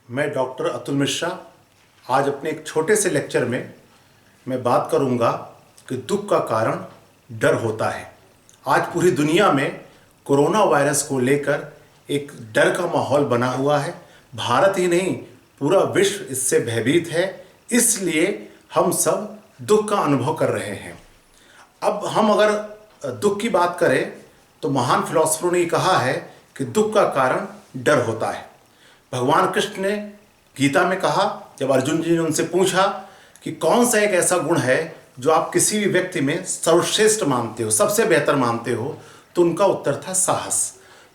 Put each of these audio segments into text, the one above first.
मैं डॉक्टर अतुल मिश्रा आज अपने एक छोटे से लेक्चर में मैं बात करूंगा कि दुख का कारण डर होता है। आज पूरी दुनिया में कोरोना वायरस को लेकर एक डर का माहौल बना हुआ है। भारत ही नहीं, पूरा विश्व इससे भयभीत है, इसलिए हम सब दुख का अनुभव कर रहे हैं। अब हम अगर दुख की बात करें तो महान फिलोसफरों ने कहा है कि दुख का कारण डर होता है। भगवान कृष्ण ने गीता में कहा, जब अर्जुन जी ने उनसे पूछा कि कौन सा एक ऐसा गुण है जो आप किसी भी व्यक्ति में सर्वश्रेष्ठ मानते हो, सबसे बेहतर मानते हो, तो उनका उत्तर था साहस।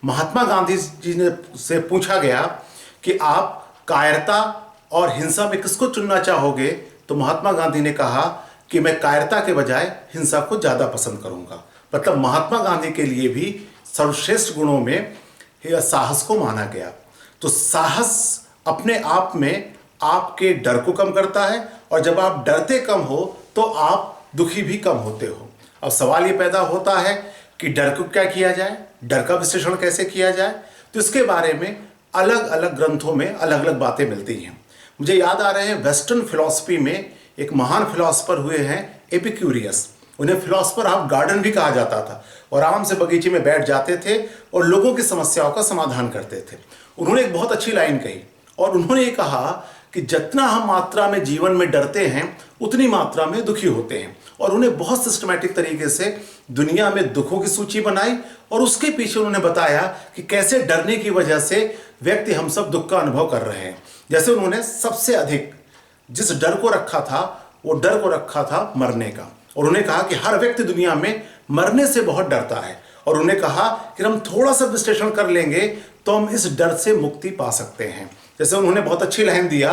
महात्मा गांधी जी ने से पूछा गया कि आप कायरता और हिंसा में किसको चुनना चाहोगे, तो महात्मा गांधी ने कहा कि मैं कायरता के बजाय हिंसा को ज़्यादा पसंद करूंगा। मतलब महात्मा गांधी के लिए भी सर्वश्रेष्ठ गुणों में साहस को माना गया। तो साहस अपने आप में आपके डर को कम करता है, और जब आप डरते कम हो तो आप दुखी भी कम होते हो। अब सवाल ये पैदा होता है कि डर को क्या किया जाए, डर का विश्लेषण कैसे किया जाए। तो इसके बारे में अलग अलग ग्रंथों में अलग अलग बातें मिलती हैं। मुझे याद आ रहे हैं, वेस्टर्न फिलॉसफी में एक महान फिलॉसफर हुए हैं एपिक्यूरियस। उन्हें फिलॉसफर ऑफ गार्डन भी कहा जाता था, और आराम से बगीचे में बैठ जाते थे और लोगों की समस्याओं का समाधान करते थे। उन्होंने एक बहुत अच्छी लाइन कही, और उन्होंने ये कहा कि जितना हम मात्रा में जीवन में डरते हैं उतनी मात्रा में दुखी होते हैं। और उन्हें बहुत सिस्टमैटिक तरीके से दुनिया में दुखों की सूची बनाई, और उसके पीछे उन्होंने बताया कि कैसे डरने की वजह से व्यक्ति हम सब दुख का अनुभव कर रहे हैं। जैसे उन्होंने सबसे अधिक जिस डर को रखा था, वो डर को रखा था मरने का। और उन्होंने कहा कि हर व्यक्ति दुनिया में मरने से बहुत डरता है, और उन्होंने कहा कि हम थोड़ा सा विश्लेषण कर लेंगे तो हम इस डर से मुक्ति पा सकते हैं। जैसे उन्होंने बहुत अच्छी लाइन दिया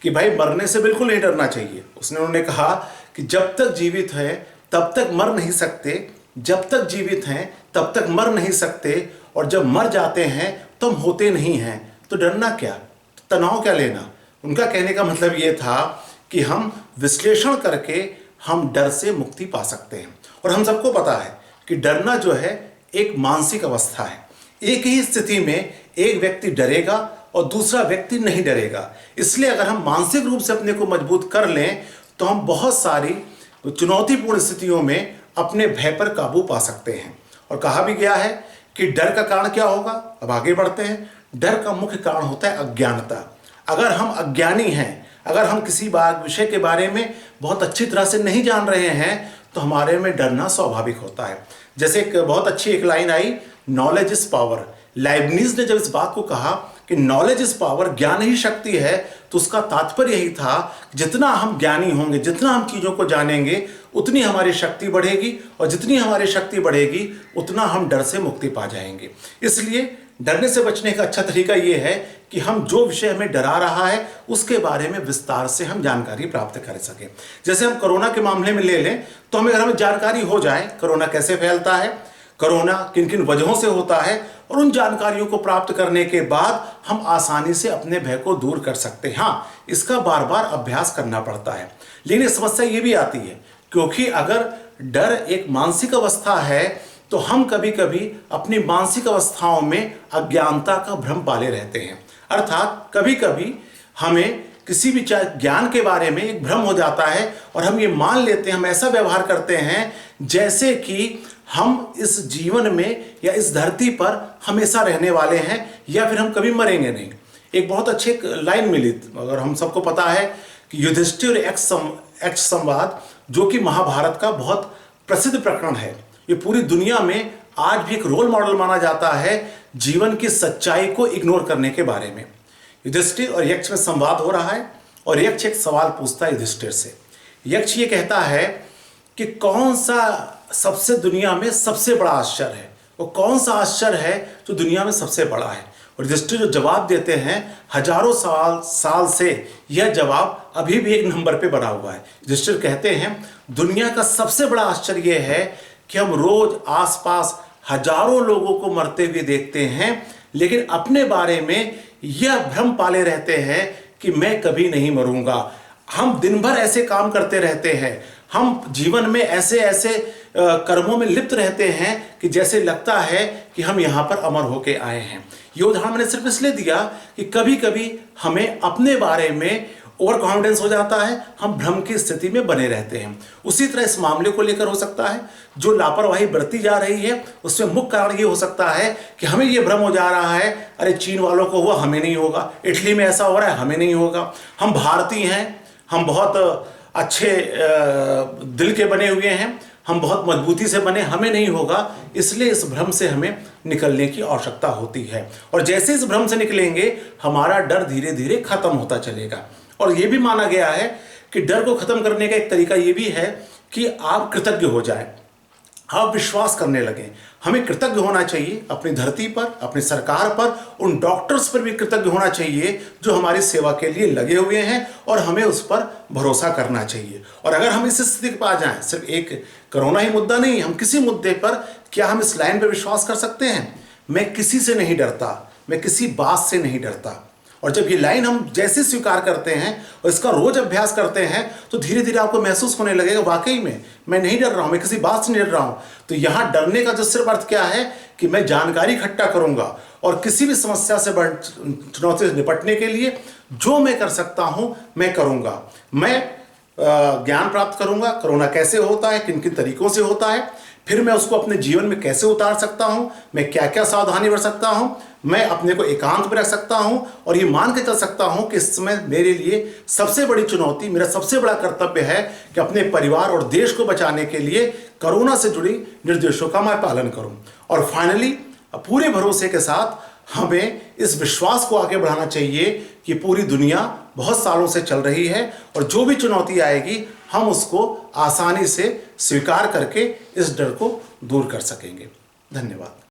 कि भाई मरने से बिल्कुल नहीं डरना चाहिए। उन्होंने कहा कि जब तक जीवित हैं तब तक मर नहीं सकते, जब तक जीवित हैं तब तक मर नहीं सकते, और जब मर जाते हैं तो हम होते नहीं हैं, तो डरना क्या, तनाव क्या लेना। उनका कहने का मतलब ये था कि हम विश्लेषण करके हम डर से मुक्ति पा सकते हैं। और हम सबको पता है कि डरना जो है एक मानसिक अवस्था है। एक ही स्थिति में एक व्यक्ति डरेगा और दूसरा व्यक्ति नहीं डरेगा। इसलिए अगर हम मानसिक रूप से अपने को मजबूत कर लें तो हम बहुत सारी चुनौतीपूर्ण स्थितियों में अपने भय पर काबू पा सकते हैं। और कहा भी गया है कि डर का कारण क्या होगा। अब आगे बढ़ते हैं। डर का मुख्य कारण होता है अज्ञानता। अगर हम अज्ञानी हैं, अगर हम किसी विषय के बारे में बहुत अच्छी तरह से नहीं जान रहे हैं, तो हमारे में डरना स्वाभाविक होता है। जैसे एक बहुत अच्छी एक line I, knowledge is power. Leibniz ने जब इस बात को कहा कि नॉलेज इज पावर, ज्ञान ही शक्ति है, तो उसका तात्पर्य यही था, जितना हम ज्ञानी होंगे, जितना हम चीज़ों को जानेंगे, उतनी हमारी शक्ति बढ़ेगी, और जितनी हमारी शक्ति बढ़ेगी उतना हम डर से मुक्ति पा जाएंगे। इसलिए डरने से बचने का अच्छा तरीका ये है कि हम जो विषय हमें डरा रहा है उसके बारे में विस्तार से हम जानकारी प्राप्त कर सकें। जैसे हम कोरोना के मामले में ले लें, तो अगर हमें जानकारी हो जाए कोरोना कैसे फैलता है, कोरोना किन किन वजहों से होता है, और उन जानकारियों को प्राप्त करने के बाद हम आसानी से अपने भय को दूर कर सकते हैं। हाँ, इसका बार बार अभ्यास करना पड़ता है। लेकिन एक समस्या ये भी आती है, क्योंकि अगर डर एक मानसिक अवस्था है तो हम कभी कभी अपनी मानसिक अवस्थाओं में अज्ञानता का भ्रम पाले रहते हैं। अर्थात कभी कभी हमें किसी भी ज्ञान के बारे में एक भ्रम हो जाता है, और हम ये मान लेते हैं, हम ऐसा व्यवहार करते हैं जैसे कि हम इस जीवन में या इस धरती पर हमेशा रहने वाले हैं, या फिर हम कभी मरेंगे नहीं। एक बहुत अच्छी लाइन मिली, अगर हम सबको पता है कि युधिष्ठिर और यक्ष संवाद, जो कि महाभारत का बहुत प्रसिद्ध प्रकरण है, ये पूरी दुनिया में आज भी एक रोल मॉडल माना जाता है जीवन की सच्चाई को इग्नोर करने के बारे में। युधिष्ठिर और यक्ष में संवाद हो रहा है, और यक्ष एक सवाल पूछता है युधिष्ठिर से। यक्ष ये कहता है कि कौन सा सबसे दुनिया में सबसे बड़ा आश्चर्य है, वो कौन सा आश्चर्य है जो दुनिया में सबसे बड़ा है। और युधिष्ठिर जो जवाब देते हैं, हजारों साल से यह जवाब अभी भी एक नंबर पे बना हुआ है। युधिष्ठिर कहते हैं, दुनिया का सबसे बड़ा आश्चर्य यह है कि हम रोज आसपास हजारों लोगों को मरते हुए देखते हैं, लेकिन अपने बारे में यह भ्रम पाले रहते हैं कि मैं कभी नहीं मरूंगा। हम दिन भर ऐसे काम करते रहते हैं, हम जीवन में ऐसे ऐसे कर्मों में लिप्त रहते हैं कि जैसे लगता है कि हम यहाँ पर अमर होके आए हैं। ये उदाहरण मैंने सिर्फ इसलिए दिया कि कभी कभी हमें अपने बारे में ओवर कॉन्फिडेंस हो जाता है, हम भ्रम की स्थिति में बने रहते हैं। उसी तरह इस मामले को लेकर हो सकता है, जो लापरवाही बरती जा रही है उसमें मुख्य कारण ये हो सकता है कि हमें ये भ्रम हो जा रहा है, अरे चीन वालों को हुआ हमें नहीं होगा, इटली में ऐसा हो रहा है हमें नहीं होगा, हम भारतीय हैं, हम बहुत अच्छे दिल के बने हुए हैं, हम बहुत मजबूती से बने, हमें नहीं होगा। इसलिए इस भ्रम से हमें निकलने की आवश्यकता होती है, और जैसे इस भ्रम से निकलेंगे हमारा डर धीरे धीरे खत्म होता चलेगा। और यह भी माना गया है कि डर को खत्म करने का एक तरीका यह भी है कि आप कृतज्ञ हो जाएं, आप विश्वास करने लगें। हमें कृतज्ञ होना चाहिए अपनी धरती पर, अपनी सरकार पर, उन डॉक्टर्स पर भी कृतज्ञ होना चाहिए जो हमारी सेवा के लिए लगे हुए हैं, और हमें उस पर भरोसा करना चाहिए। और अगर हम इस स्थिति पर आ जाएं, सिर्फ एक कोरोना ही मुद्दा नहीं, हम किसी मुद्दे पर, क्या हम इस लाइन पर विश्वास कर सकते हैं, मैं किसी से नहीं डरता, मैं किसी बात से नहीं डरता। और जब ये लाइन हम जैसे स्वीकार करते हैं और इसका रोज अभ्यास करते हैं तो धीरे धीरे आपको महसूस होने लगेगा वाकई में मैं नहीं डर रहा हूं, मैं किसी बात से नहीं डर रहा हूं। तो यहां डरने का जो सिर्फ अर्थ क्या है कि मैं जानकारी इकट्ठा करूंगा और किसी भी समस्या से चुनौती से निपटने के लिए जो मैं कर सकता हूं मैं करूंगा। मैं ज्ञान प्राप्त करूंगा, कोरोना कैसे होता है, किन किन तरीकों से होता है, फिर मैं उसको अपने जीवन में कैसे उतार सकता हूं, मैं क्या क्या सावधानी बरत सकता हूं, मैं अपने को एकांत में रख सकता हूं, और ये मान के चल सकता हूं कि इस समय मेरे लिए सबसे बड़ी चुनौती, मेरा सबसे बड़ा कर्तव्य है कि अपने परिवार और देश को बचाने के लिए कोरोना से जुड़ी निर्देशों का मैं पालन करूं। और फाइनली पूरे भरोसे के साथ हमें इस विश्वास को आगे बढ़ाना चाहिए कि पूरी दुनिया बहुत सालों से चल रही है और जो भी चुनौती आएगी हम उसको आसानी से स्वीकार करके इस डर को दूर कर सकेंगे। धन्यवाद।